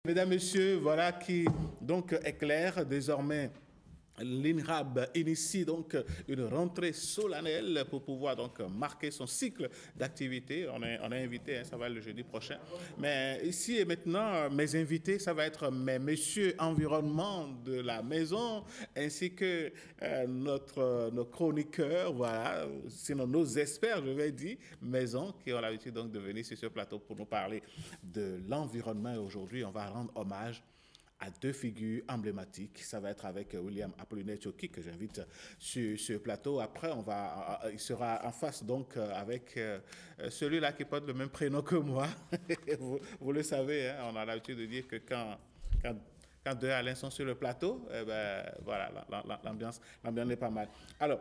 Mesdames, Messieurs, voilà qui donc éclaire désormais. L'INRAB initie donc une rentrée solennelle pour pouvoir donc marquer son cycle d'activité. On est invité, hein, ça va être le jeudi prochain. Mais ici et maintenant, mes invités, ça va être mes messieurs environnement de la maison, ainsi que nos chroniqueurs, voilà, sinon nos experts, je vais dire, maison, qui ont l'habitude donc de venir sur ce plateau pour nous parler de l'environnement. Et aujourd'hui, on va rendre hommage à deux figures emblématiques. Ça va être avec William Apollinaire-Tchoki que j'invite sur ce plateau. Après, il sera en face donc avec celui-là qui porte le même prénom que moi. vous le savez, hein, on a l'habitude de dire que quand deux Alain sont sur le plateau, eh ben, voilà, l'ambiance est pas mal. Alors,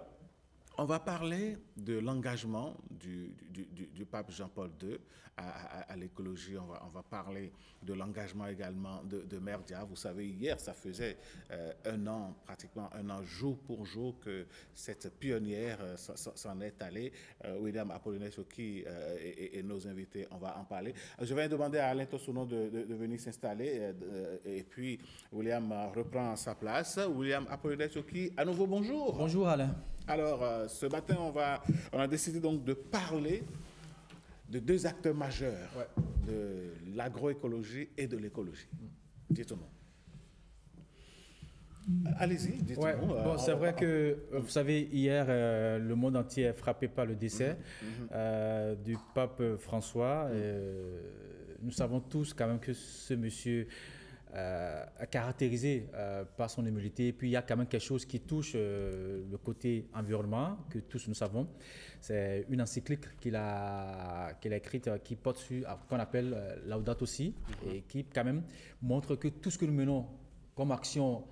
on va parler de l'engagement du pape Jean-Paul II à l'écologie. On va parler de l'engagement également de Mère Dia. Vous savez, hier, ça faisait pratiquement un an, jour pour jour, que cette pionnière s'en est allée. William Apollinaire-Tchoki et nos invités, on va en parler. Je vais demander à Alain Tosuno de venir s'installer et puis William reprend sa place. William Apollinaire-Tchoki, à nouveau, bonjour. Bonjour Alain. Alors, ce matin, on a décidé donc de parler de deux acteurs majeurs de l'agroécologie et de l'écologie. Dites-nous. Allez-y, dites-nous. Ouais. Bon, c'est vrai que, vous savez, hier, le monde entier est frappé par le décès du pape François. Nous savons tous quand même que ce monsieur caractérisé par son humilité. Et puis il y a quand même quelque chose qui touche le côté environnement, que tous nous savons. C'est une encyclique qu'il a écrite qui porte sur, qu'on appelle Laudato Si, et qui quand même montre que tout ce que nous menons comme action,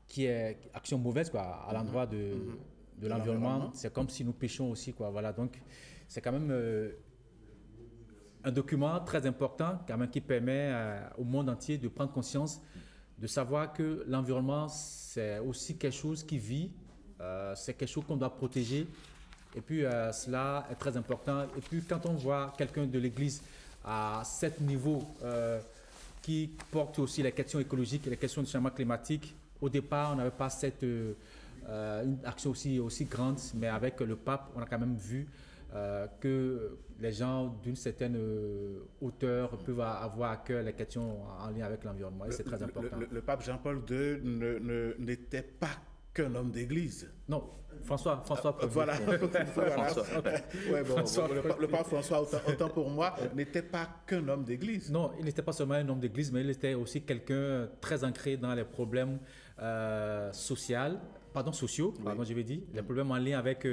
qui est action mauvaise quoi, à l'endroit de l'environnement, c'est comme si nous péchions aussi, quoi. Voilà, donc c'est quand même un document très important quand même, qui permet au monde entier de prendre conscience, de savoir que l'environnement, c'est aussi quelque chose qui vit, c'est quelque chose qu'on doit protéger. Et puis, cela est très important. Et puis, quand on voit quelqu'un de l'Église à cet niveau qui porte aussi les questions écologiques et les questions du changement climatique, au départ, on n'avait pas une action aussi grande, mais avec le pape, on a quand même vu que les gens d'une certaine hauteur peuvent avoir à cœur les questions en lien avec l'environnement. Et c'est très important. Le pape Jean-Paul II n'était pas qu'un homme d'église. Non, François voilà. François. Ouais, bon, le pape François, autant pour moi, n'était pas qu'un homme d'église. Non, il n'était pas seulement un homme d'église, mais il était aussi quelqu'un très ancré dans les problèmes sociaux, je vais dire, les problèmes en lien avec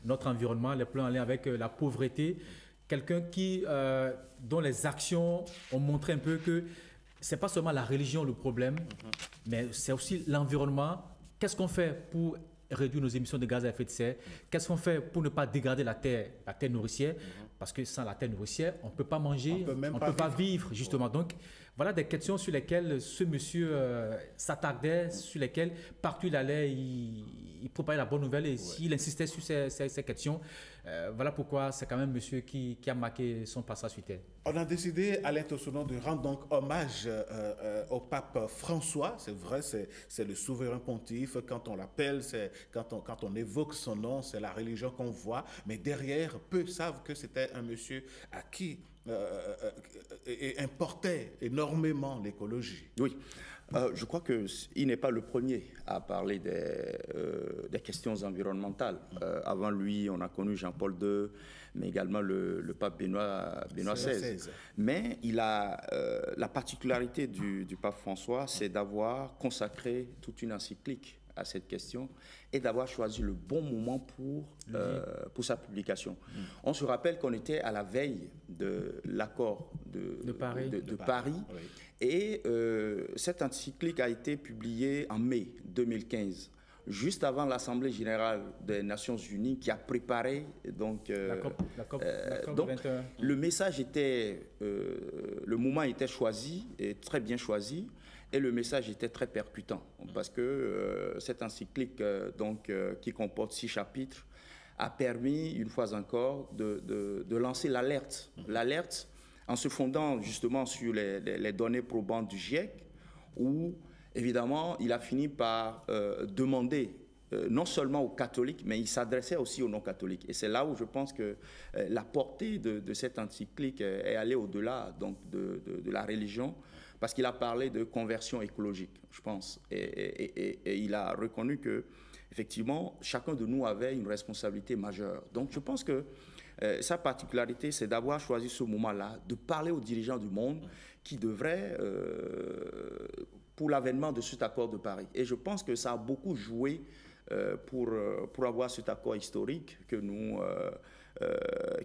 notre environnement, les problèmes en lien avec la pauvreté. Quelqu'un dont les actions ont montré un peu que c'est pas seulement la religion le problème, mais c'est aussi l'environnement. Qu'est-ce qu'on fait pour réduire nos émissions de gaz à effet de serre? Qu'est-ce qu'on fait pour ne pas dégrader la terre nourricière? Parce que sans la terre nourricière, on ne peut pas manger, on ne peut pas vivre, justement. Donc, voilà des questions sur lesquelles ce monsieur s'attardait, sur lesquelles partout il allait, il propagait la bonne nouvelle et s'il insistait sur ces questions, voilà pourquoi c'est quand même un monsieur qui a marqué son passage sur terre. On a décidé, Alain Tosuno, de rendre donc hommage au pape François. C'est vrai, c'est le souverain pontife. Quand on l'appelle, quand on évoque son nom, c'est la religion qu'on voit. Mais derrière, peu savent que c'était un monsieur à qui importait énormément l'écologie. Oui, je crois qu'il n'est pas le premier à parler des questions environnementales. Avant lui, on a connu Jean-Paul II, mais également le pape Benoît XVI. Mais il a la particularité du pape François, c'est d'avoir consacré toute une encyclique à cette question et d'avoir choisi le bon moment pour sa publication. On se rappelle qu'on était à la veille de l'accord de Paris. Oui. Et cette encyclique a été publiée en mai 2015, juste avant l'Assemblée générale des Nations Unies qui a préparé donc, la COP donc 21. Le message était, le moment était choisi, et très bien choisi, et le message était très percutant parce que cette encyclique qui comporte 6 chapitres a permis une fois encore de lancer l'alerte en se fondant justement sur les données probantes du GIEC, où évidemment il a fini par demander non seulement aux catholiques, mais il s'adressait aussi aux non-catholiques. Et c'est là où je pense que la portée de cette encyclique est allée au-delà donc de la religion, parce qu'il a parlé de conversion écologique, je pense. Et il a reconnu que, effectivement, chacun de nous avait une responsabilité majeure. Donc je pense que sa particularité, c'est d'avoir choisi ce moment-là, de parler aux dirigeants du monde qui devraient, pour l'avènement de cet accord de Paris. Et je pense que ça a beaucoup joué pour avoir cet accord historique que nous,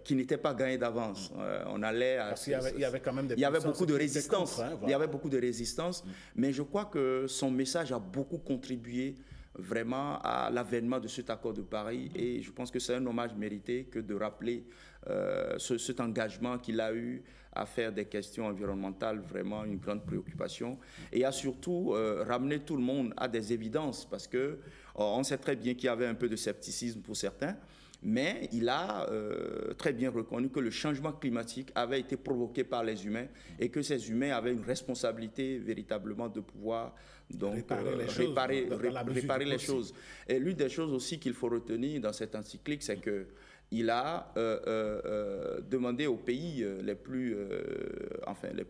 qui n'était pas gagné d'avance. On allait à, parce qu'il y avait quand même des il y avait beaucoup de résistance. Voilà. Il y avait beaucoup de résistance, mais je crois que son message a beaucoup contribué vraiment à l'avènement de cet accord de Paris, et je pense que c'est un hommage mérité que de rappeler cet engagement qu'il a eu à faire des questions environnementales vraiment une grande préoccupation, et à surtout ramener tout le monde à des évidences, parce que on sait très bien qu'il y avait un peu de scepticisme pour certains, mais il a très bien reconnu que le changement climatique avait été provoqué par les humains et que ces humains avaient une responsabilité véritablement de pouvoir donc réparer les choses. Et l'une des choses aussi qu'il faut retenir dans cette encyclique, c'est que il a demandé aux pays les plus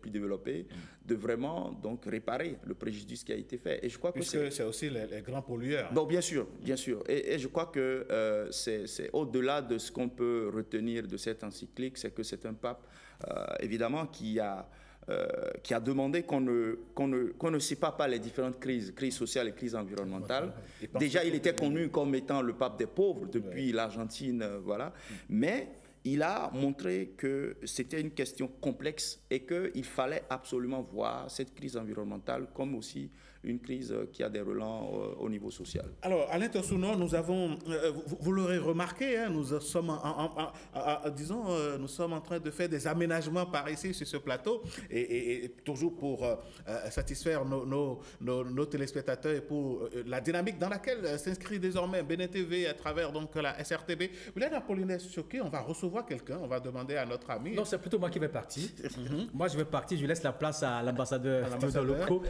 développés de vraiment donc réparer le préjudice qui a été fait. Et je crois que c'est aussi les grands pollueurs. Bon, bien sûr, bien sûr. Et je crois que c'est au-delà de ce qu'on peut retenir de cette encyclique, c'est que c'est un pape évidemment qui a demandé qu'on ne sépare pas les différentes crises sociales et crises environnementales. Déjà, il était connu comme étant le pape des pauvres depuis l'Argentine, voilà. Mais il a montré que c'était une question complexe et qu'il fallait absolument voir cette crise environnementale comme aussi une crise qui a des relents au niveau social. Alors, Alain Tossouno, nous avons, vous l'aurez remarqué, hein, nous sommes nous sommes en train de faire des aménagements par ici sur ce plateau, et toujours pour satisfaire nos téléspectateurs et pour la dynamique dans laquelle s'inscrit désormais Bénin TV à travers donc la SRTB. William Apollinaire Choqué, on va recevoir quelqu'un, on va demander à notre ami. Non, c'est plutôt moi qui vais partir. Moi, je vais partir, je laisse la place à l'ambassadeur locaux.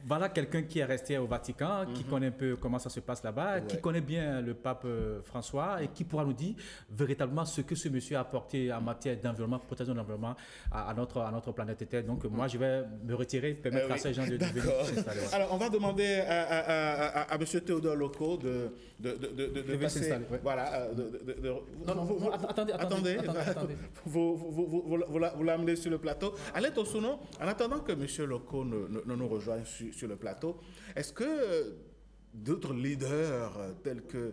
Voilà quelqu'un qui est resté au Vatican, qui connaît un peu comment ça se passe là-bas, qui connaît bien le pape François et qui pourra nous dire véritablement ce que ce monsieur a apporté en matière d'environnement, protection de l'environnement à notre planète Terre. Donc moi, je vais me retirer, permettre à ces gens de venir s'installer. Alors, on va demander à M. Théodore Loko de passer... Voilà. Non, attendez. Vous l'amenez sur le plateau. Alain Tossouno, en attendant que M. Loko ne nous rejoigne sur le plateau, est-ce que d'autres leaders tels que,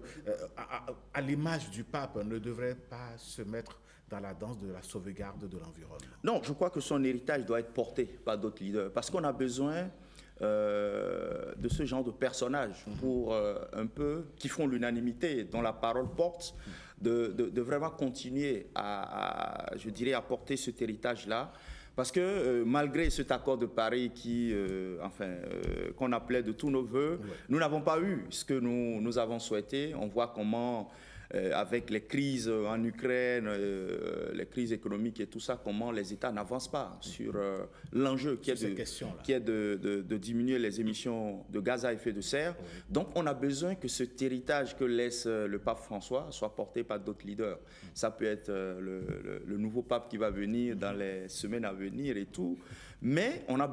à l'image du pape, ne devraient pas se mettre dans la danse de la sauvegarde de l'environnement? Non, je crois que son héritage doit être porté par d'autres leaders, parce qu'on a besoin de ce genre de personnages pour un peu qui font l'unanimité, dont la parole porte, de vraiment continuer à je dirais, à porter cet héritage-là. Parce que malgré cet accord de Paris qu'on appelait de tous nos voeux, nous n'avons pas eu ce que nous avons souhaité. On voit comment, avec les crises en Ukraine, les crises économiques et tout ça, comment les États n'avancent pas sur l'enjeu qui est de diminuer les émissions de gaz à effet de serre. Donc on a besoin que cet héritage que laisse le pape François soit porté par d'autres leaders. Ça peut être le nouveau pape qui va venir dans les semaines à venir et tout. Mais on a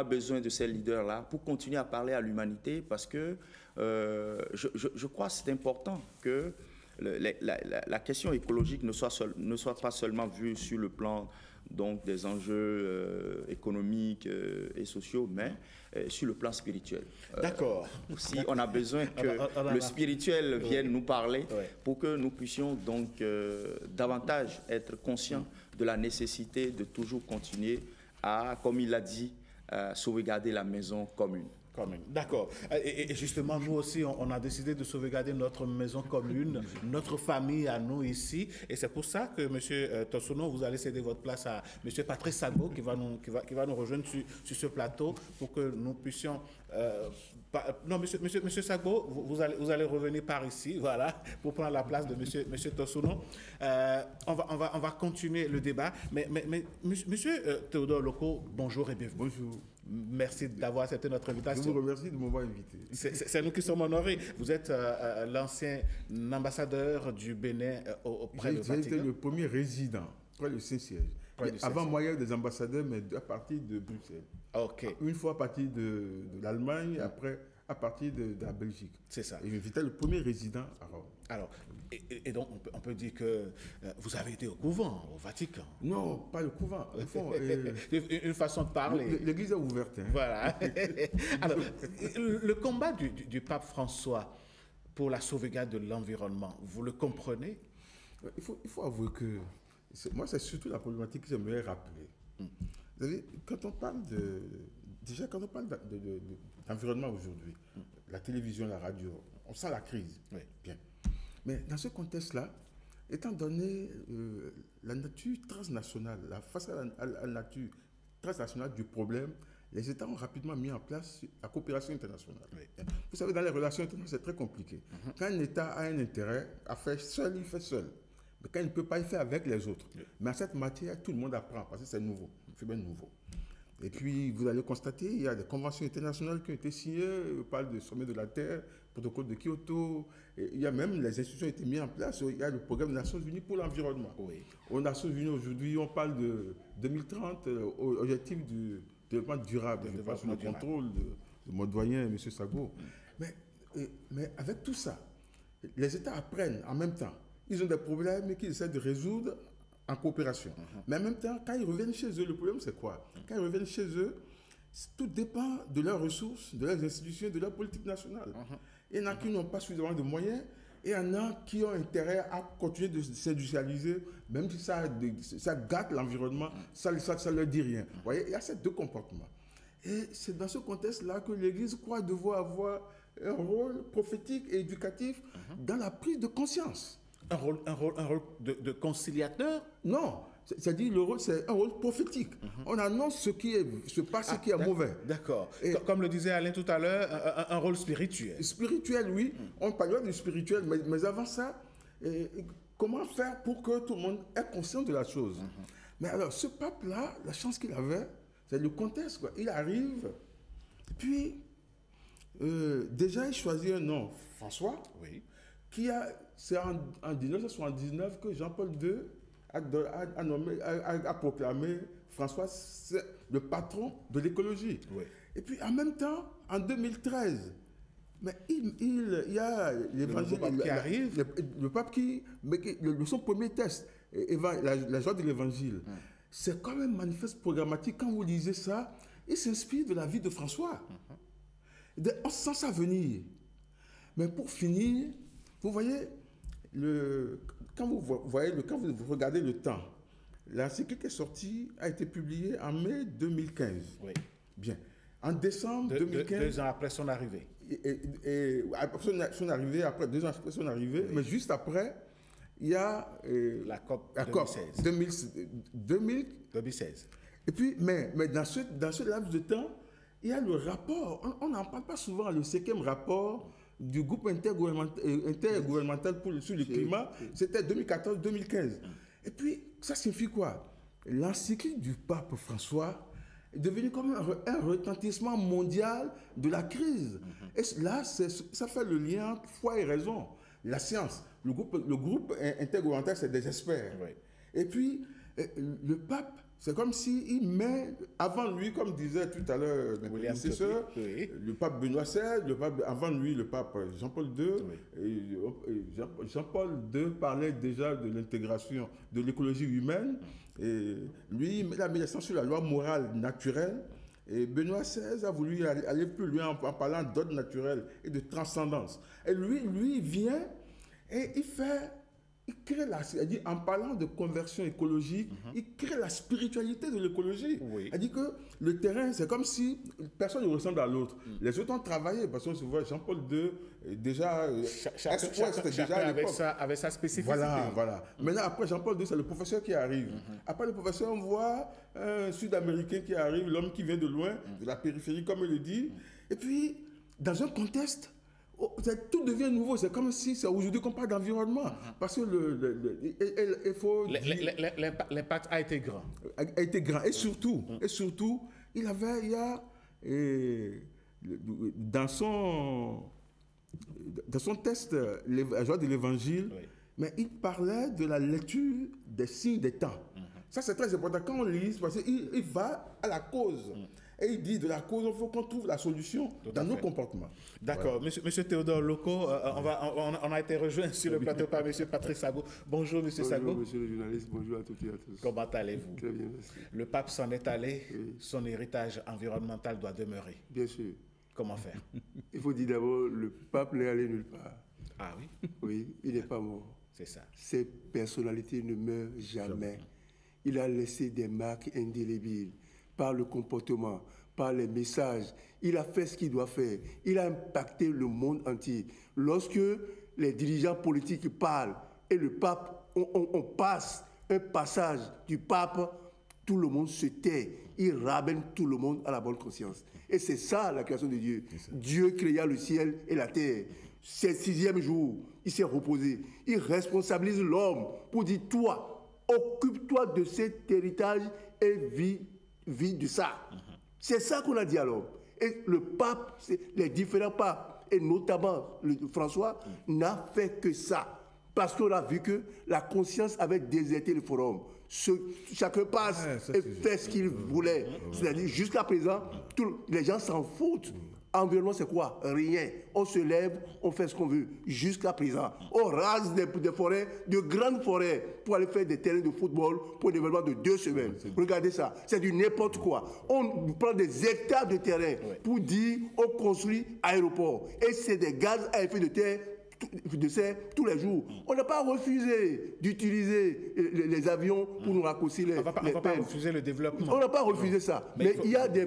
besoin de ces leaders-là pour continuer à parler à l'humanité, parce que je crois que c'est important que la question écologique ne soit pas seulement vue sur le plan donc, des enjeux économiques et sociaux, mais sur le plan spirituel. D'accord. Aussi, on a besoin que le spirituel vienne nous parler pour que nous puissions donc davantage être conscients de la nécessité de toujours continuer à, comme il l'a dit, sauvegarder la maison commune. Commune, d'accord. Et justement, nous aussi, on a décidé de sauvegarder notre maison commune, notre famille à nous ici. Et c'est pour ça que, M. Tossono, vous allez céder votre place à M. Patrice Sagbo, qui va nous rejoindre sur ce plateau pour que nous puissions... non, monsieur Sagbo, vous allez revenir par ici, voilà, pour prendre la place de monsieur Tossono. On va continuer le débat. Mais monsieur Théodore Loko, bonjour et bienvenue. Bonjour. Merci d'avoir accepté notre invitation. Je vous remercie de m'avoir invité. C'est nous qui sommes honorés. Vous êtes l'ancien ambassadeur du Bénin auprès de Vatican. J'ai été le premier résident près du Saint-Siège. Avant moi, il y avait des ambassadeurs, mais à partir de Bruxelles. Ok. Une fois à partir de l'Allemagne, après à partir de la Belgique. C'est ça. Et j'étais le premier résident à Rome. Alors, et donc, on peut dire que vous avez été au couvent, au Vatican. Non, pas le couvent. Au fond, une façon de parler. L'église est ouverte. Hein. Voilà. Alors, le combat du pape François pour la sauvegarde de l'environnement, vous le comprenez? Il faut avouer que moi, c'est surtout la problématique que j'aimerais rappeler. Vous savez, quand on parle d'environnement aujourd'hui, la télévision, la radio, on sent la crise. Oui. Bien. Mais dans ce contexte-là, étant donné la nature transnationale, face à la nature transnationale du problème, les États ont rapidement mis en place la coopération internationale. Oui. Vous savez, dans les relations internationales, c'est très compliqué. Quand un État a un intérêt à faire seul, il fait seul. Mais quand il ne peut pas, il fait avec les autres. Oui. Mais en cette matière, tout le monde apprend parce que c'est nouveau. C'est bien nouveau. Et puis, vous allez constater, il y a des conventions internationales qui ont été signées. On parle du sommet de la Terre, protocole de Kyoto. Et il y a même, les institutions ont été mises en place. Il y a le programme des Nations Unies pour l'environnement. Oui. Aux Nations Unies, aujourd'hui, on parle de 2030, objectif du développement durable. Je passe sous le contrôle de mon doyen, M. Sagbo. Mais avec tout ça, les États apprennent en même temps. Ils ont des problèmes qu'ils essaient de résoudre en coopération. Mais en même temps, quand ils reviennent chez eux, le problème c'est quoi? Quand ils reviennent chez eux, tout dépend de leurs ressources, de leurs institutions, de leur politique nationale. Il y en a qui n'ont pas suffisamment de moyens, et il y en a qui ont intérêt à continuer de s'industrialiser, même si ça gâte l'environnement, ça ne leur dit rien. Vous voyez, il y a ces deux comportements. Et c'est dans ce contexte-là que l'Église croit devoir avoir un rôle prophétique et éducatif dans la prise de conscience. Un rôle de conciliateur? Non, c'est-à-dire le rôle, c'est un rôle prophétique. On annonce ce qui se passe, ce qui est mauvais. D'accord. Comme le disait Alain tout à l'heure, un rôle spirituel. Spirituel, oui. On parle du spirituel, mais avant ça, comment faire pour que tout le monde ait conscience de la chose? Mais alors, ce pape-là, la chance qu'il avait, c'est le contexte, quoi. Il arrive, puis déjà il choisit un nom, François, oui. C'est en 1979 que Jean-Paul II a proclamé François le patron de l'écologie. Oui. Et puis en même temps, en 2013, mais il y a l'évangile qui arrive. Le pape son premier texte, la joie de l'évangile, c'est quand même manifeste programmatique. Quand vous lisez ça, il s'inspire de la vie de François. On sent ça venir. Mais pour finir, vous voyez, quand vous regardez le temps, l'encyclique est sortie, a été publiée en mai 2015. Oui. Bien. En décembre 2015... 2 ans après son arrivée. Et après son arrivée, après 2 ans après son arrivée, oui. Mais juste après, il y a... la COP 2016. 2016. Et puis, mais dans ce laps de temps, il y a le rapport, on n'en parle pas souvent, le 5e rapport du groupe intergouvernemental sur le climat, c'était 2014-2015. Et puis, ça signifie quoi? L'encyclique du pape François est devenue comme un retentissement mondial de la crise. Et là, ça fait le lien entre foi et raison. La science, le groupe intergouvernemental, c'est des experts. Oui. Et puis, le pape, c'est comme s'il met avant lui, comme disait tout à l'heure mon prédécesseur, oui. Le pape Benoît XVI, avant lui, le pape Jean-Paul II. Oui. Jean-Paul II parlait déjà de l'intégration de l'écologie humaine. Et lui, il a mis l'accent sur la loi morale naturelle. Et Benoît XVI a voulu aller plus loin en parlant d'ordre naturel et de transcendance. Et lui, il vient et il crée c'est-à-dire en parlant de conversion écologique, il crée la spiritualité de l'écologie. Oui. C'est-à-dire que le terrain, c'est comme si personne ne ressemble à l'autre. Les autres ont travaillé, parce qu'on se voit Jean-Paul II, déjà, Chacun avait sa spécificité. Voilà. Maintenant, après Jean-Paul II, c'est le professeur qui arrive. Après le professeur, on voit un Sud-Américain qui arrive, l'homme qui vient de loin, de la périphérie, comme il le dit. Et puis, dans un contexte, tout devient nouveau. C'est comme si c'est aujourd'hui qu'on parle d'environnement. Parce que il faut l'impact a été grand. A été grand. Et surtout, il y a dans son texte, la joie de l'évangile, mais il parlait de la lecture des signes des temps. Ça, c'est très important. Quand on lit, parce qu'il va à la cause. Et il dit de la cause, il faut qu'on trouve la solution dans nos comportements. D'accord. Voilà. Monsieur Théodore Loco, on a été rejoint sur le plateau par monsieur Patrick Sago. Bonjour, monsieur Sago. Bonjour, monsieur le journaliste. Bonjour à toutes et à tous. Comment allez-vous? Très bien, merci. Le pape s'en est allé. Oui. Son héritage environnemental doit demeurer. Bien sûr. Comment faire? Il faut dire d'abord, le pape n'est allé nulle part. Ah oui? Oui, il n'est pas mort. C'est ça. Ses personnalités ne meurent jamais. Il a laissé des marques indélébiles par le comportement, par les messages. Il a fait ce qu'il doit faire. Il a impacté le monde entier. Lorsque les dirigeants politiques parlent et le pape, on passe un passage du pape, tout le monde se tait. Il ramène tout le monde à la bonne conscience. Et c'est ça la création de Dieu. Dieu créa le ciel et la terre. C'est le 6e jour. Il s'est reposé. Il responsabilise l'homme pour dire, toi, occupe-toi de cet héritage et vis de ça. C'est ça qu'on a dit à l'homme. Et le pape, les différents papes, et notamment François, n'a fait que ça. Parce qu'on a vu que la conscience avait déserté le forum. Chacun passe et fait ce qu'il voulait. C'est-à-dire, jusqu'à présent, les gens s'en foutent. Environnement, c'est quoi? Rien. On se lève, on fait ce qu'on veut. Jusqu'à présent, on rase des forêts, de grandes forêts, pour aller faire des terrains de football pour un développement de 2 semaines. Regardez ça. C'est du n'importe quoi. On prend des hectares de terrain pour dire on construit aéroport. Et c'est des gaz à effet de serre tous les jours. On n'a pas refusé d'utiliser les avions pour nous raccourcir les On ne va pas refuser le développement. On n'a pas refusé ça. Mais il y a des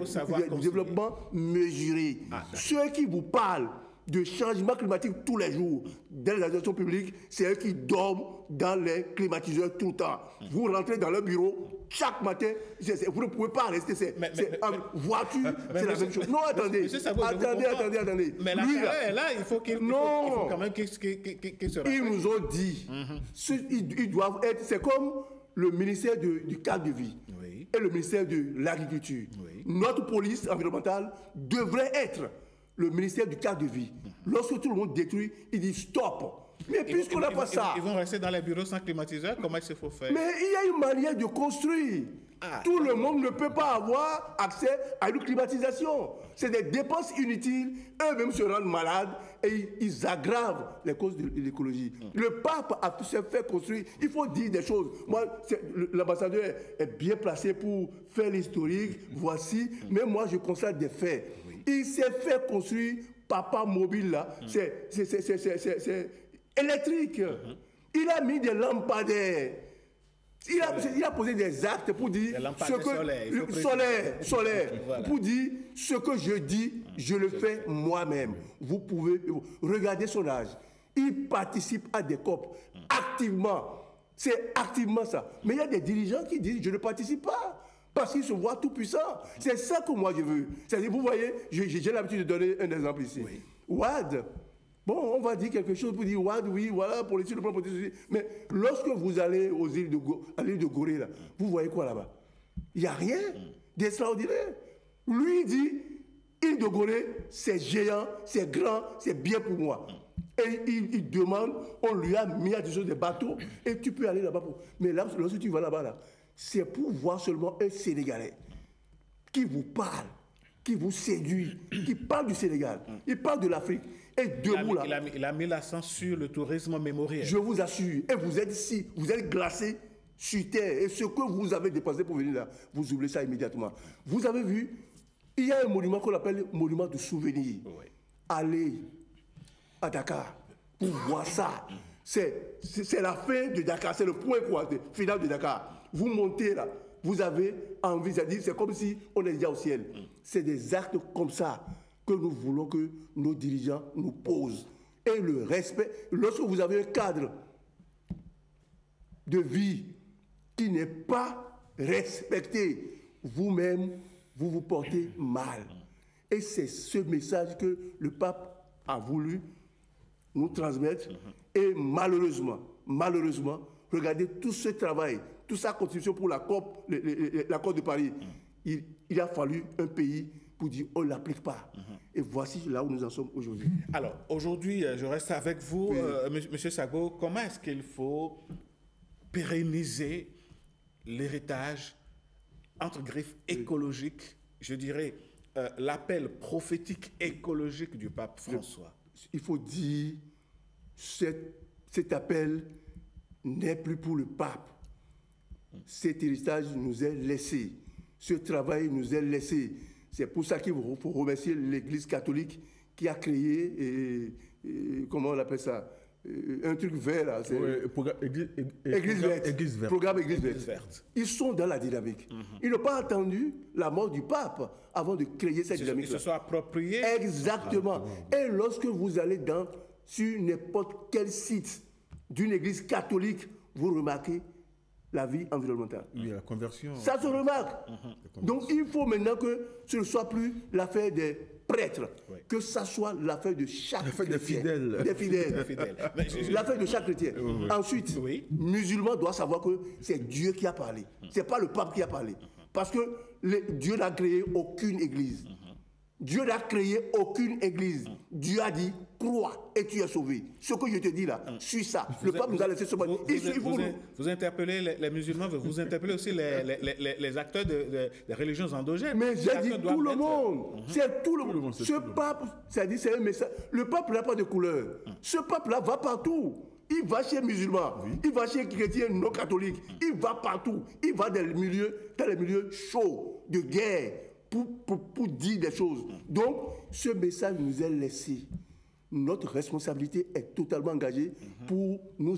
développements mesurés. Ceux qui vous parlent de changement climatique tous les jours dans les administrations publiques, c'est eux qui dorment dans les climatiseurs tout le temps. Vous rentrez dans leur bureau chaque matin, vous ne pouvez pas rester. Voiture, c'est la même chose. Non, attendez. Attendez. Mais la chaleur est là, il faut quand même qu'il se rappelle. Ils nous ont dit, ils doivent être, c'est comme le ministère du cadre de vie et le ministère de l'agriculture. Notre police environnementale devrait être le ministère du cadre de vie. Lorsque tout le monde détruit, il dit stop. Mais puisqu'on n'a pas ça... Ils vont rester dans les bureaux sans climatiseur, comment il faut faire? Mais il y a une manière de construire. Tout le monde ne peut pas avoir accès à une climatisation. C'est des dépenses inutiles. Eux-mêmes se rendent malades et ils aggravent les causes de l'écologie. Le pape a tout fait construire. Il faut dire des choses. Moi, l'ambassadeur est bien placé pour faire l'historique. Voici. Mais moi, je constate des faits. Il s'est fait construire Papa Mobile là. C'est électrique. Il a mis des lampadaires. Il a posé des actes pour dire ce que solaire, voilà. Pour dire ce que je dis, je le fais moi-même. Vous pouvez regarder son âge. Il participe à des COP activement. C'est activement ça. Mais il y a des dirigeants qui disent je ne participe pas. Parce qu'ils se voient tout puissants. C'est ça que moi je veux. C'est-à-dire, vous voyez, j'ai l'habitude de donner un exemple ici. Wad, bon, on va dire quelque chose pour dire Wad, oui, voilà, politique, le plan politique. Mais lorsque vous allez aux îles à l'île de Gorée, là, vous voyez quoi là-bas? Il n'y a rien d'extraordinaire. Lui, il dit, île de Gorée, c'est géant, c'est grand, c'est bien pour moi. Et il demande, on lui a mis à disposition des bateaux, et tu peux aller là-bas. Mais là, lorsque tu vas là-bas, là, c'est pour voir seulement un Sénégalais qui vous parle, qui vous séduit, qui parle du Sénégal, il parle de l'Afrique. Et debout là. Il a mis l'accent sur le tourisme mémoriel. Je vous assure, et vous êtes ici, vous êtes glacé sur terre, et ce que vous avez dépensé pour venir là, vous oubliez ça immédiatement. Vous avez vu, il y a un monument qu'on appelle monument de souvenir. Allez à Dakar pour voir ça. C'est la fin de Dakar, c'est le point final de Dakar. Vous montez là, vous avez envie, c'est comme si on est déjà au ciel. C'est des actes comme ça que nous voulons que nos dirigeants nous posent. Et le respect, lorsque vous avez un cadre de vie qui n'est pas respecté, vous-même, vous vous portez mal. Et c'est ce message que le pape a voulu nous transmettre. Et malheureusement, regardez tout ce travail, toute sa contribution pour l'accord de Paris. Il a fallu un pays pour dire on ne l'applique pas. Et voici là où nous en sommes aujourd'hui. Alors, aujourd'hui, je reste avec vous, Monsieur Sago. Comment est-ce qu'il faut pérenniser l'héritage, entre griffes, écologique, je dirais, l'appel prophétique écologique du pape François? Il faut dire, cet appel n'est plus pour le pape. Cet héritage nous est laissé. Ce travail nous est laissé. C'est pour ça qu'il faut remercier l'Église catholique qui a créé, comment on appelle ça, un truc vert là. Église verte. Programme Église verte. Ils sont dans la dynamique. Ils n'ont pas attendu la mort du pape avant de créer cette dynamique. Ils se sont appropriés. Exactement. Et lorsque vous allez sur n'importe quel site d'une église catholique, vous remarquez la vie environnementale. Oui, la conversion. Ça se remarque. Donc il faut maintenant que ce ne soit plus l'affaire des prêtres, que ça soit l'affaire de chaque chrétien. Des fidèles. L'affaire de chaque chrétien. Ensuite, musulman doit savoir que c'est Dieu qui a parlé. Ce n'est pas le pape qui a parlé. Parce que Dieu n'a créé aucune église. Dieu n'a créé aucune église. Dieu a dit, crois et tu es sauvé. Ce que je te dis là, suis ça. Le pape nous a laissé ce mot. Vous interpellez les musulmans, vous interpellez aussi les acteurs des religions endogènes. Mais j'ai dit tout le monde. C'est tout le monde. Ce pape, c'est un message. Le pape n'a pas de couleur. Ce pape-là va partout. Il va chez les musulmans, il va chez les chrétiens non catholiques, il va partout. Il va dans les milieux chauds, de guerre. Pour dire des choses. Donc, ce message nous est laissé. Notre responsabilité est totalement engagée pour nous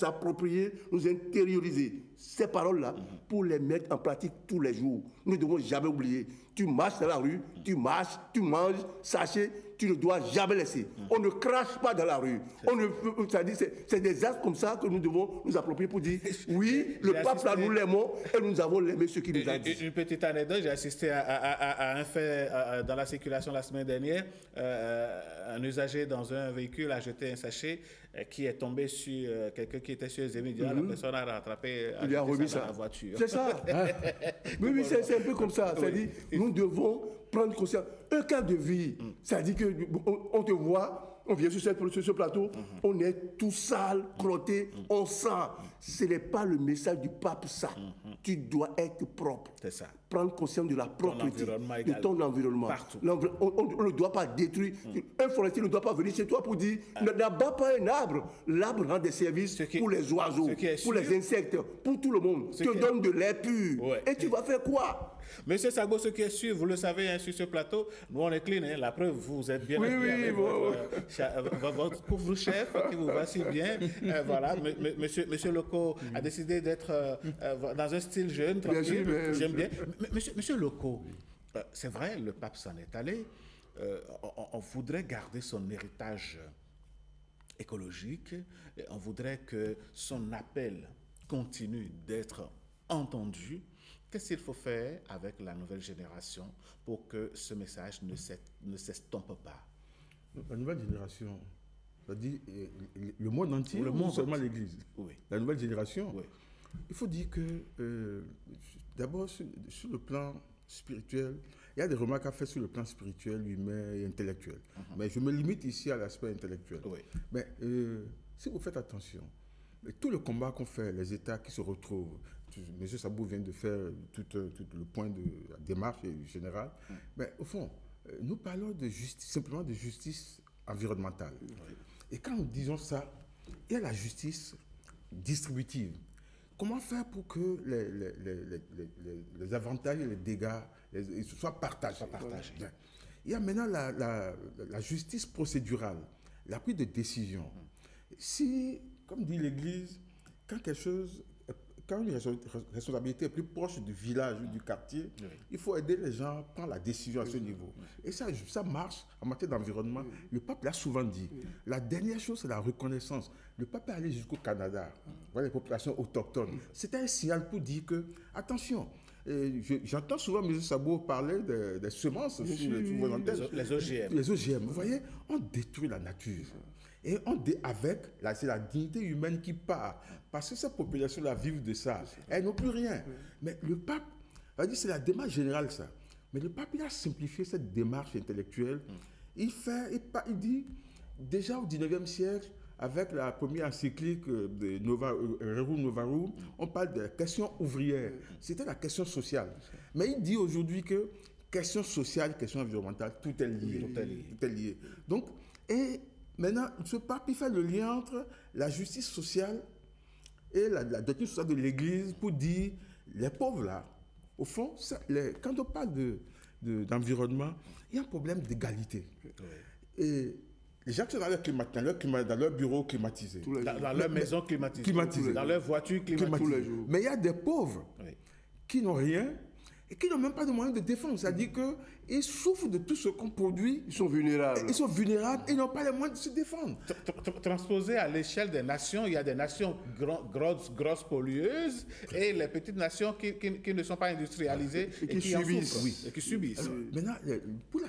approprier, nous intérioriser ces paroles-là pour les mettre en pratique tous les jours. Nous ne devons jamais oublier. Tu marches dans la rue, tu marches, tu manges, sachez, tu ne dois jamais laisser. On ne crache pas dans la rue. C'est des actes comme ça que nous devons nous approprier pour dire oui, le pape là, nous l'aimons et nous avons aimé ce qu'il nous a dit. Une petite anecdote, j'ai assisté à un fait dans la circulation la semaine dernière. Un usager dans un véhicule a jeté un sachet qui est tombé sur quelqu'un qui était sur les médias. La personne a rattrapé, il a remis ça dans la voiture. C'est ça. Oui, c'est un peu comme ça. C'est-à-dire, nous devons prendre conscience. Un cas de vie, c'est-à-dire qu'on te voit, on vient sur ce plateau, on est tout sale, crotté, on sent. Ce n'est pas le message du pape, ça. Tu dois être propre. C'est ça. Prendre conscience de la propreté de ton environnement. Partout. On ne doit pas détruire. Un forestier ne doit pas venir chez toi pour dire n'abat pas un arbre. L'arbre rend des services pour les oiseaux, pour les insectes, pour tout le monde. Te donne de l'air pur. Et tu vas faire quoi? Monsieur Sago, ce qui est sûr, vous le savez, hein, sur ce plateau, nous on est clean, hein, la preuve, vous êtes bien habillé avec votre couvre-chef qui vous va si bien. Voilà, monsieur Loco a décidé d'être dans un style jeune, tranquille, j'aime bien. Monsieur Loco, c'est vrai, le pape s'en est allé. On voudrait garder son héritage écologique, et on voudrait que son appel continue d'être entendu. Qu'est-ce qu'il faut faire avec la nouvelle génération pour que ce message ne s'estompe pas? La nouvelle génération, c'est-à-dire le monde entier, ou seulement l'Église? Oui. La nouvelle génération, oui. Il faut dire que, d'abord, sur le plan spirituel, il y a des remarques à faire sur le plan spirituel, humain et intellectuel. Mais je me limite ici à l'aspect intellectuel. Oui. Mais si vous faites attention, tout le combat qu'on fait, les États qui se retrouvent, M. Sabou vient de faire tout le point de la démarche générale, mais au fond, nous parlons de justice, simplement de justice environnementale. Oui. Et quand nous disons ça, il y a la justice distributive. Comment faire pour que les avantages et les dégâts soient partagés? Il y a maintenant la justice procédurale, la prise de décision. Si, comme dit l'Église, quand une responsabilité est plus proche du village ou du quartier, il faut aider les gens à prendre la décision à ce niveau. Et ça marche en matière d'environnement. Le pape l'a souvent dit. La dernière chose, c'est la reconnaissance. Le pape est allé jusqu'au Canada, voir les populations autochtones. C'était un signal pour dire que, attention, j'entends souvent M. Sabo parler des semences sur vos antennes. Les OGM. Les OGM. Vous voyez, on détruit la nature. Et c'est la dignité humaine qui part. Parce que ces populations-là vivent de ça. Elles n'ont plus rien. Mais le pape, c'est la démarche générale, ça. Mais le pape, il a simplifié cette démarche intellectuelle. Il dit, déjà au 19e siècle, avec la première encyclique de Rerum Novarum, on parle de la question ouvrière. C'était la question sociale. Mais il dit aujourd'hui que question sociale, question environnementale, tout est lié. Tout est lié. Donc, et maintenant, ce pape, il fait le lien entre la justice sociale et la doctrine sociale de l'Église pour dire, les pauvres là, au fond, quand on parle d'environnement, il y a un problème d'égalité. Et les gens qui sont dans leur bureau climatisé, dans leur maison climatisée, dans leur voiture climatisée. Mais il y a des pauvres qui n'ont rien et qui n'ont même pas de moyens de défense. C'est-à-dire qu'ils souffrent de tout ce qu'on produit. Ils sont vulnérables. Ils n'ont pas les moyens de se défendre. Transposé à l'échelle des nations, il y a des nations grosses pollueuses et les petites nations qui ne sont pas industrialisées et qui subissent. Et qui subissent. Maintenant, pour la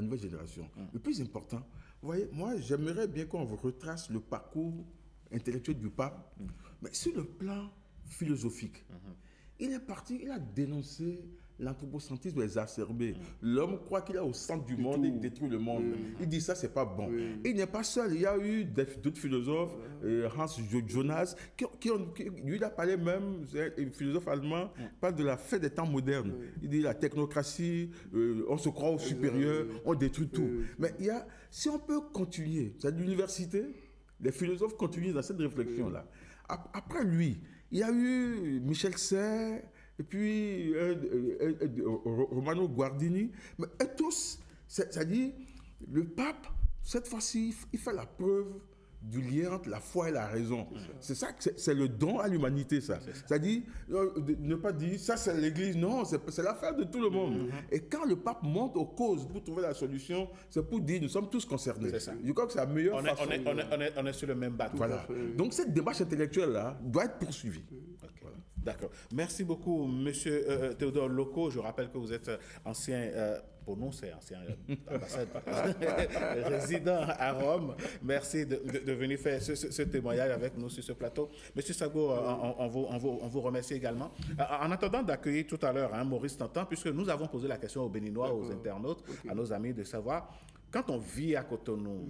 nouvelle génération, le plus important, vous voyez, moi j'aimerais bien qu'on vous retrace le parcours intellectuel du pape, mais sur le plan philosophique. Il est parti, il a dénoncé l'anthropocentrisme exacerbé. L'homme croit qu'il est au centre du monde et il détruit le monde. Il dit ça, c'est pas bon. Il n'est pas seul. Il y a eu d'autres philosophes, Hans Jonas, lui, il a parlé même, un philosophe allemand, parle de la fin des temps modernes. Il dit la technocratie, on se croit au supérieur, on détruit tout. Mais si on peut continuer, c'est l'université, les philosophes continuent dans cette réflexion-là. Après lui, il y a eu Michel Serres, et puis Romano Guardini, mais tous, c'est-à-dire, le pape, cette fois-ci, il fait la preuve du lien entre la foi et la raison. C'est ça, c'est le don à l'humanité, ça. C'est-à-dire, ne pas dire, ça c'est l'Église, non, c'est l'affaire de tout le monde. Et quand le pape monte aux causes pour trouver la solution, c'est pour dire, nous sommes tous concernés. C'est ça. Je crois que c'est la meilleure façon. On est sur le même bateau. Voilà. Donc cette démarche intellectuelle-là doit être poursuivie. Voilà. D'accord. Merci beaucoup, Monsieur Théodore Loko. Je rappelle que vous êtes ancien, pour nous c'est ancien ambassadeur, résident à Rome. Merci de venir faire ce témoignage avec nous sur ce plateau. Monsieur Sago, on vous remercie également. En attendant d'accueillir tout à l'heure Maurice Tantan, puisque nous avons posé la question aux Béninois, aux internautes, à nos amis, de savoir, quand on vit à Cotonou,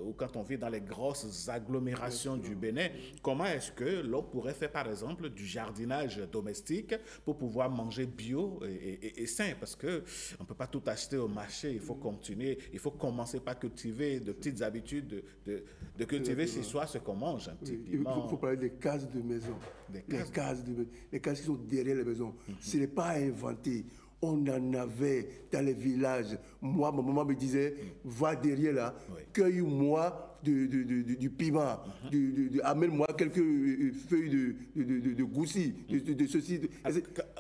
ou quand on vit dans les grosses agglomérations du Bénin, comment est-ce que l'on pourrait faire, par exemple, du jardinage domestique pour pouvoir manger bio et sain? Parce qu'on ne peut pas tout acheter au marché, il faut continuer, il faut commencer par cultiver de petites habitudes, de cultiver chez soi ce qu'on mange, un petit piment. Il faut parler des cases de maison. Les cases qui sont derrière les maisons. Ce n'est pas inventé. On en avait dans les villages. Moi, ma maman me disait, va derrière là, cueille-moi du piment, amène-moi quelques feuilles de goussi, de ceci.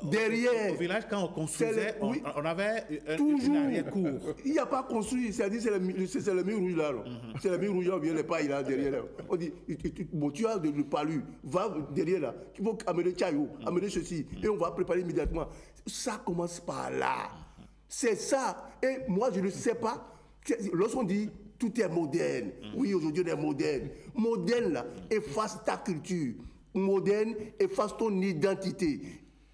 Derrière. Au village, quand on construisait, on avait toujours un arrière-cour. Il n'y a pas construit, c'est-à-dire c'est le mur rouge là. C'est le mur rouge là, bien les pailles là, derrière là. On dit, tu as le palu, va derrière là, il faut amener Tchaïo, amener ceci, et on va préparer immédiatement. Ça commence par là. C'est ça. Et moi, je ne sais pas. Lorsqu'on dit tout est moderne, oui, aujourd'hui on est moderne. Moderne, là, efface ta culture. Moderne, efface ton identité.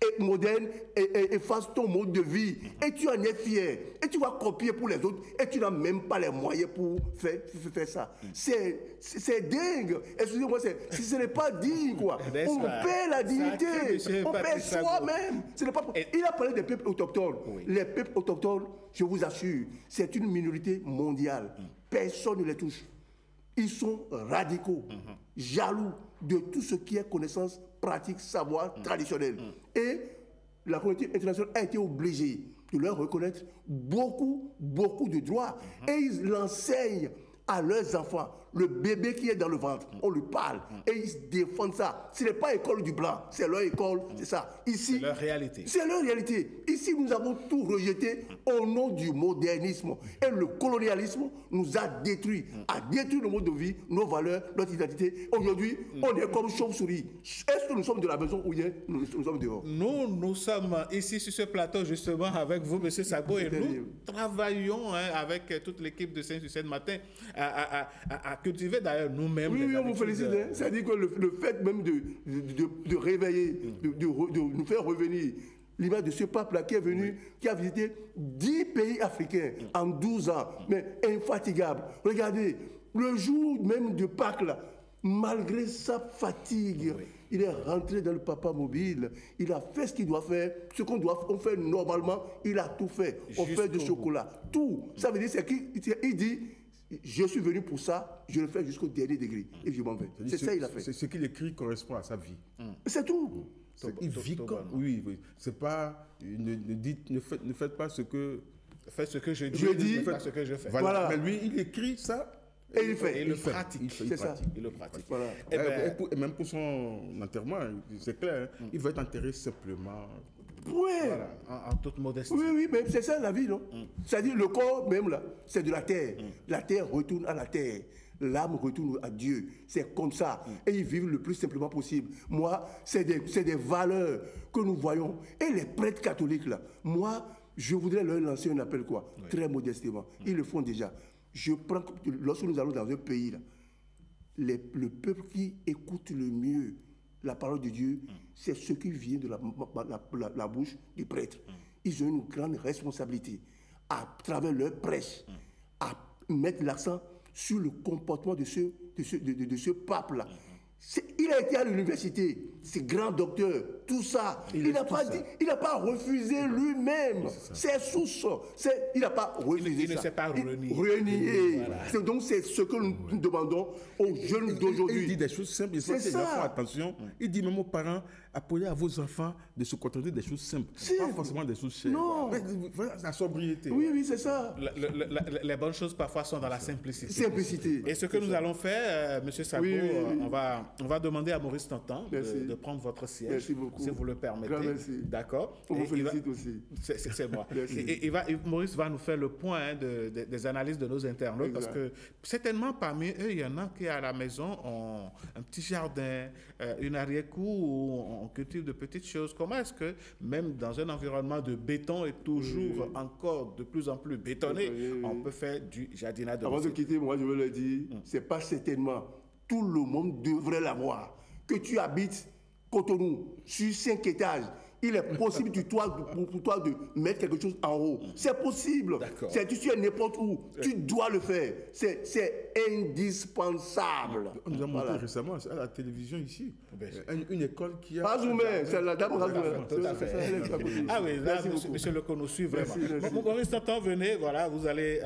Et moderne, efface ton mode de vie. Et tu en es fier. Et tu vas copier pour les autres. Et tu n'as même pas les moyens pour faire ça. C'est dingue. Excusez-moi, ce n'est pas digne, quoi. On perd la dignité. On perd soi-même. Il a parlé des peuples autochtones. Les peuples autochtones, je vous assure, c'est une minorité mondiale. Personne ne les touche. Ils sont radicaux, jaloux de tout ce qui est connaissance pratique, savoir traditionnel. Et la communauté internationale a été obligée de leur reconnaître beaucoup de droits. Et ils l'enseignent à leurs enfants. le bébé qui est dans le ventre, on lui parle et ils défendent ça. Ce n'est pas l'école du blanc, c'est leur école, c'est ça. Ici, c'est leur réalité. C'est leur réalité. Ici, nous avons tout rejeté au nom du modernisme. Et le colonialisme nous a détruit, a détruit le mode de vie, nos valeurs, notre identité. Aujourd'hui, on est comme chauve-souris. Est-ce que nous sommes de la maison ou bien nous sommes dehors? Nous sommes ici sur ce plateau justement avec vous, M. Sabo, et nous travaillons avec toute l'équipe de Saint-Sucède Matin à cultiver d'ailleurs nous-mêmes. Oui, on vous félicite. C'est-à-dire que le fait même de réveiller, de nous faire revenir l'image de ce peuple-là qui est venu, qui a visité 10 pays africains en 12 ans, mais infatigable. Regardez, le jour même de Pâques, là, malgré sa fatigue, il est rentré dans le Papa Mobile, il a fait ce qu'il doit faire, ce on fait normalement, il a tout fait. On fait du chocolat, tout. Ça veut dire qu'il dit, je suis venu pour ça, je le fais jusqu'au dernier degré, et je m'en vais. C'est ça qu'il a fait. C'est ce qu'il écrit correspond à sa vie. C'est tout. Il vit comme... Oui. C'est pas... Ne faites pas ce que... Faites ce que je dis, ne faites pas ce que je fais. Voilà. Mais lui, il écrit ça... Et il fait. Et il le pratique. C'est ça. Il le pratique. Voilà. Et et même pour son enterrement, c'est clair, il va être enterré simplement. Ouais. voilà, en toute modestie. Oui, mais c'est ça la vie, non? C'est-à-dire le corps même là, c'est de la terre. La terre retourne à la terre. L'âme retourne à Dieu. C'est comme ça. Et ils vivent le plus simplement possible. Moi, c'est des valeurs que nous voyons. Et les prêtres catholiques là, moi, je voudrais leur lancer un appel quoi? Très modestement. Ils le font déjà. Je prends, lorsque nous allons dans un pays là, le peuple qui écoute le mieux la parole de Dieu, c'est ce qui vient de la bouche du prêtre. Ils ont une grande responsabilité à travers leur prêche, à mettre l'accent sur le comportement de ce pape-là. Il a été à l'université, c'est grand docteur, tout ça. Il n'a pas refusé lui-même ses sources. Il n'a pas refusé ça. Il ne s'est pas renié. Voilà. Donc c'est ce que nous demandons aux jeunes d'aujourd'hui. Il dit des choses simples. C'est ça. Les enfants, attention. Il dit même aux parents, apprenez à vos enfants de se contenter des choses simples. Pas forcément des choses chères. Non. Mais, voilà, la sobriété. Oui, c'est ça. Les bonnes choses parfois sont dans la simplicité. Simplicité. Et ce que nous allons faire, M. Sabo, on va demander à Maurice Tantan de prendre votre siège. Merci beaucoup. Si vous le permettez. Grand merci. D'accord. On vous félicite aussi. C'est moi. Merci. Maurice va nous faire le point des analyses de nos internautes. Exact. Parce que certainement parmi eux, il y en a qui à la maison ont un petit jardin, une arrière-cour où on cultive de petites choses. Comment est-ce que même dans un environnement de béton et toujours encore de plus en plus bétonné, on peut faire du jardinage Avant de domestique? quitter, moi je veux le dire, c'est pas certainement tout le monde devrait l'avoir. Que tu habites Cotonou sur 5 étages, il est possible pour toi de mettre quelque chose en haut. C'est possible. Tu es n'importe où. Tu dois le faire. C'est indispensable. On nous a montré récemment à la télévision ici une école qui a... Razoumé, c'est la dame Razoumé. Tout à fait. Ah oui, là, monsieur Leco nous suit vraiment. Maurice Tantan, venez, voilà, vous allez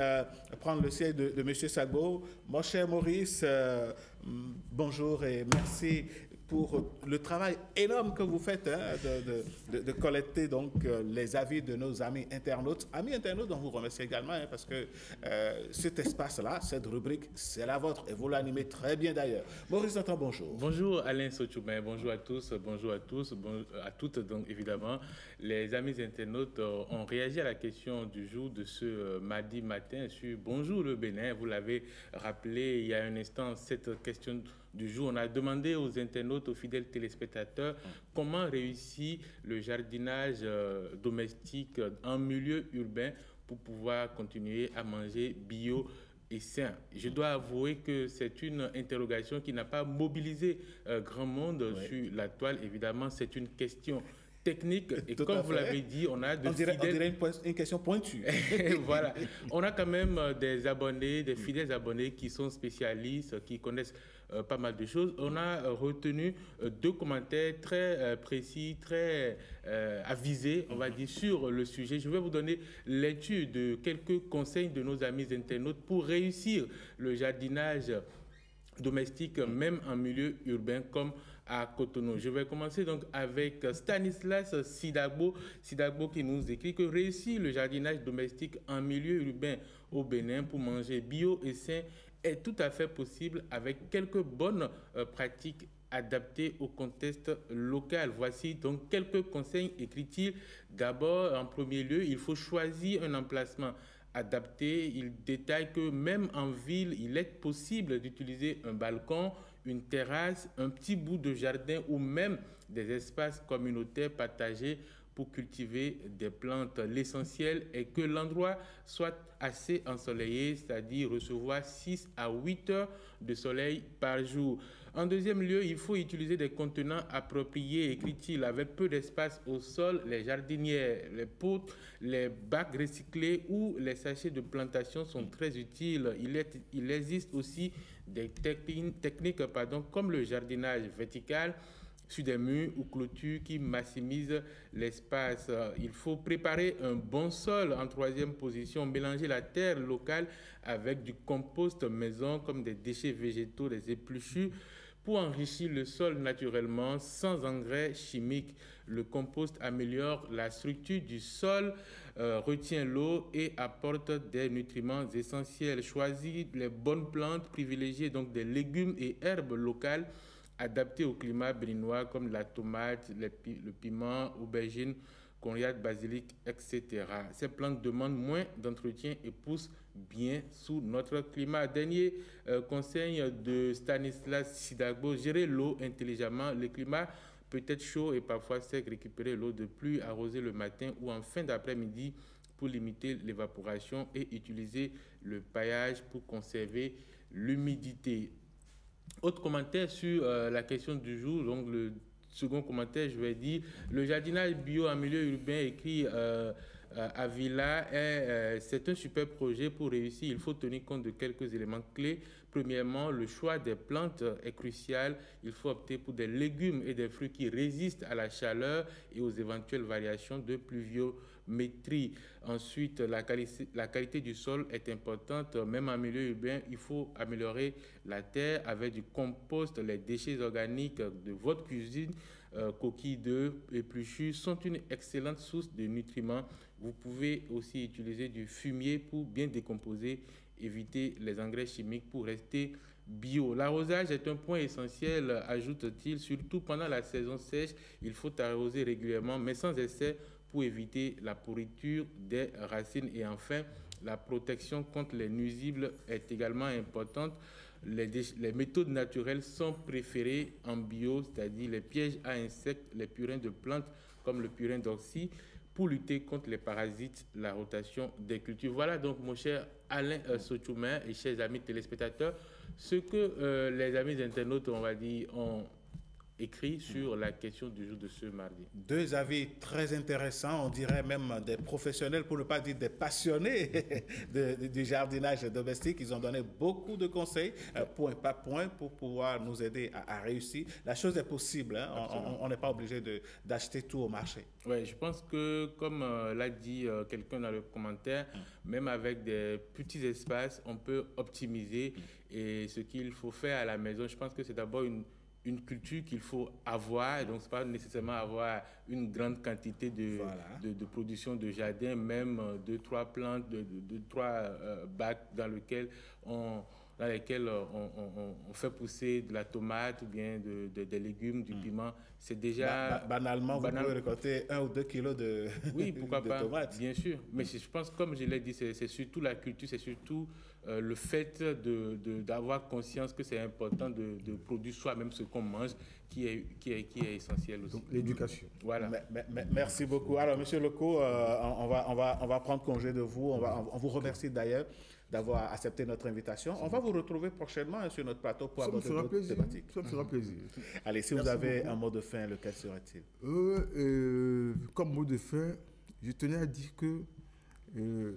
prendre le siège de monsieur Sabo. Mon cher Maurice, bonjour et merci pour le travail énorme que vous faites de collecter donc les avis de nos amis internautes. Amis internautes, on vous remercie également parce que cet espace-là, cette rubrique, c'est la vôtre et vous l'animez très bien d'ailleurs. Maurice Tantan, bonjour. Bonjour Alain Sochoubin, bonjour à tous, bonjour à toutes. Donc évidemment, les amis internautes ont réagi à la question du jour de ce mardi matin sur Bonjour le Bénin. Vous l'avez rappelé il y a un instant, cette question du jour. On a demandé aux internautes, aux fidèles téléspectateurs, comment réussit le jardinage domestique en milieu urbain pour pouvoir continuer à manger bio et sain. Je dois avouer que c'est une interrogation qui n'a pas mobilisé grand monde sur la toile. Évidemment, c'est une question technique et Tout comme vous l'avez dit, on a de on dirait une question pointue. Voilà, on a quand même des abonnés, des fidèles abonnés qui sont spécialistes, qui connaissent pas mal de choses. On a retenu 2 commentaires très précis, très avisés, on va dire, sur le sujet. Je vais vous donner l'étude de quelques conseils de nos amis internautes pour réussir le jardinage domestique, même en milieu urbain comme à Cotonou. Je vais commencer donc avec Stanislas Sidagbo qui nous écrit que réussir le jardinage domestique en milieu urbain au Bénin pour manger bio et sain est tout à fait possible avec quelques bonnes pratiques adaptées au contexte local. Voici donc quelques conseils, écrit-il. D'abord, en premier lieu, il faut choisir un emplacement adapté. Il détaille que même en ville, il est possible d'utiliser un balcon, une terrasse, un petit bout de jardin ou même des espaces communautaires partagés pour cultiver des plantes. L'essentiel est que l'endroit soit assez ensoleillé, c'est-à-dire recevoir 6 à 8 heures de soleil par jour. En deuxième lieu, il faut utiliser des contenants appropriés, écrit-il, avec peu d'espace au sol. Les jardinières, les pots, les bacs recyclés ou les sachets de plantation sont très utiles. Il existe aussi des techniques comme le jardinage vertical sur des murs ou clôtures qui maximisent l'espace. Il faut préparer un bon sol. En troisième position, mélanger la terre locale avec du compost maison comme des déchets végétaux, des épluchures pour enrichir le sol naturellement sans engrais chimiques. Le compost améliore la structure du sol, retient l'eau et apporte des nutriments essentiels. Choisir les bonnes plantes, privilégier donc des légumes et herbes locales adaptés au climat béninois comme la tomate, le piment, aubergine, coriandre, basilic, etc. Ces plantes demandent moins d'entretien et poussent bien sous notre climat. Dernier conseil de Stanislas Sidagbo, gérer l'eau intelligemment. Le climat peut être chaud et parfois sec, récupérer l'eau de pluie, arroser le matin ou en fin d'après-midi pour limiter l'évaporation et utiliser le paillage pour conserver l'humidité. Autre commentaire sur la question du jour, donc le second commentaire, je vais dire, le jardinage bio en milieu urbain écrit Avila, c'est un super projet pour réussir. Il faut tenir compte de quelques éléments clés. Premièrement, le choix des plantes est crucial. Il faut opter pour des légumes et des fruits qui résistent à la chaleur et aux éventuelles variations de pluviométrie. Ensuite, la qualité du sol est importante. Même en milieu urbain, il faut améliorer la terre avec du compost. Les déchets organiques de votre cuisine, coquilles d'œufs, épluchures sont une excellente source de nutriments. Vous pouvez aussi utiliser du fumier pour bien décomposer, éviter les engrais chimiques pour rester bio. L'arrosage est un point essentiel, ajoute-t-il, surtout pendant la saison sèche. Il faut arroser régulièrement, mais sans excès pour éviter la pourriture des racines. Et enfin, la protection contre les nuisibles est également importante. Les méthodes naturelles sont préférées en bio, c'est-à-dire les pièges à insectes, les purins de plantes comme le purin d'oxy, pour lutter contre les parasites, la rotation des cultures. Voilà donc, mon cher Alain Sochoumen et chers amis téléspectateurs, ce que les amis internautes, on va dire, ont écrit sur la question du jour de ce mardi. Deux avis très intéressants, on dirait même des professionnels, pour ne pas dire des passionnés du jardinage domestique. Ils ont donné beaucoup de conseils, point par point, pour pouvoir nous aider à réussir. La chose est possible, hein? On n'est pas obligé d'acheter tout au marché. Oui, je pense que, comme l'a dit quelqu'un dans le commentaire, même avec des petits espaces, on peut optimiser. Et ce qu'il faut faire à la maison, je pense que c'est d'abord une culture qu'il faut avoir, donc c'est pas nécessairement avoir une grande quantité de production de jardin, même 2-3 plantes, 2-3 bacs dans lesquels on fait pousser de la tomate ou bien des légumes, du piment. C'est déjà... Banalement, vous pouvez récolter 1 ou 2 kilos de oui, pourquoi de pas, tomates. bien sûr. Mais je pense, comme je l'ai dit, c'est surtout la culture, c'est surtout le fait d'avoir conscience que c'est important de produire soi-même ce qu'on mange qui est essentiel aussi. Donc, l'éducation. Voilà. Merci beaucoup. Alors, Monsieur Lecault, on va prendre congé de vous. On vous remercie d'ailleurs d'avoir accepté notre invitation. On va vous retrouver prochainement sur notre plateau pour aborder d'autres thématiques. Ça me fera plaisir. Allez, si vous avez un mot de fin, lequel serait-il? Comme mot de fin, je tenais à dire que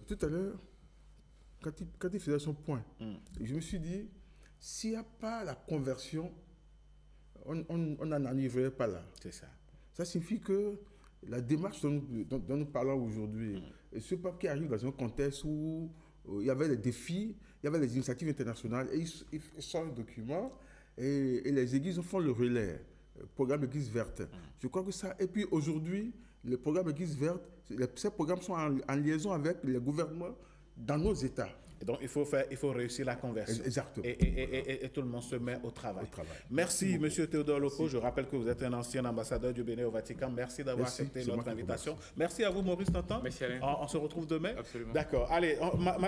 tout à l'heure, quand il faisait son point, je me suis dit, s'il n'y a pas la conversion, on n'en arriverait pas là. C'est ça. Ça signifie que la démarche dont nous parlons aujourd'hui, ce pape qui arrive dans un contexte où il y avait des défis, il y avait des initiatives internationales, et il sort un document, et les églises font le relais, programme Église verte. Je crois que ça, et puis aujourd'hui, le programme Église verte, ces programmes sont en liaison avec les gouvernements dans nos États. Et donc, il faut réussir la conversion. Exactement. Et tout le monde se met au travail. Merci, Monsieur Théodore Lopo. Je rappelle que vous êtes un ancien ambassadeur du Bénin au Vatican. Merci d'avoir accepté notre invitation. Merci à vous, Maurice Tantan. Merci, Alain. On se retrouve demain. Absolument. D'accord. Allez,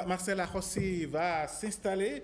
Marcel Arrossi va s'installer.